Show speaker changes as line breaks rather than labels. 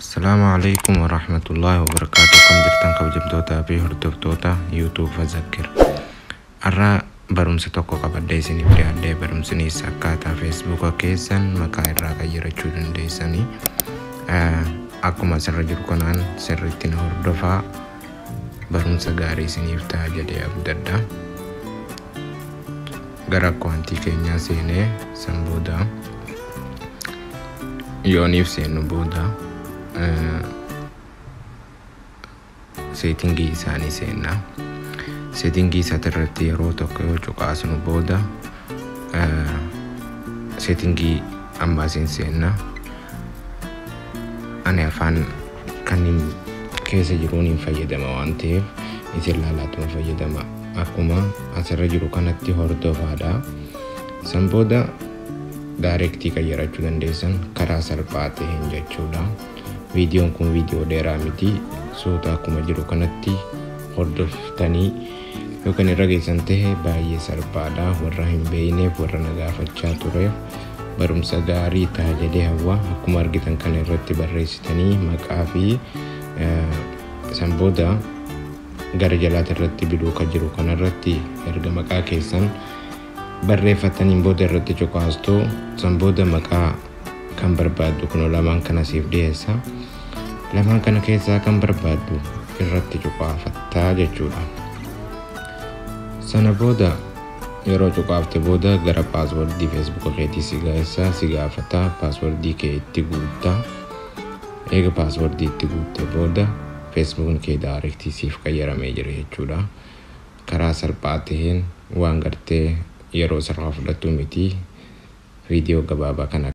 Assalamualaikum warahmatullahi wabarakatuh. Kan jirtan kabajamtoota fi hordoftoota YouTube Fazakir. Arra barumsa tokko qabadde isiniif dhiyaadhe. Barumsinis akkaataa Facebook keessan maqaa irraa qayyarachuu dandeessanii akkuma asirra jiru kanaan sirriitti na hordofaa. Barumsa gaarii isiniif ta'a jedhee abdadha. Gara akkaawuntii keenyaa seenee san booda yooniif seenu booda seetingii isaanii seenna. Seetingii isaarratti yeroo tokko yoo cuqaasnu booda seetingii ammaasiin seenna. Ani afaan kan keessa jiruun hin fayyadama waan ta'eef isin laalaatuma fayyadama. Akkuma asirra jiru kanatti hordofaadha. San booda daareektii qayyarachuu dandeessan karaa salphaa ta'een jechuudha. Viidiyoon kun viidiyoo dheeraa miti. Soota akkuma jiru kanatti hordoftanii yookaan irra geessan ta'e baay'ee salphaadha. Warra hin beekneef warra na gaafachaa tureef barumsa gaarii ta'a jedhee hawwa. Akkuma argitan kana irratti barreessitanii maqaa fi san booda gara jalaata irratti biluu kan jiru kanarratti erga maqaa keessan barreeffataniin booda irratti cuqaastu san booda maqaa kan barbaaddu kun lamaan kana siif dhiyeessa. Lamaan kana keessaa kan barbaaddu irratti cuqaafattaa jechuudha. Sana booda yeroo cuqaafte booda gara paaswordii Facebook keetii si gaafata. Paaswordii kee itti guutta. Eega paaswordii itti guutte booda Facebook kee daareektii siif qayyaramee jira jechuudha. Karaa salphaa ta'een waan gartee yeroo sarara fudhattu miti. Viidiyoo gabaabaa kana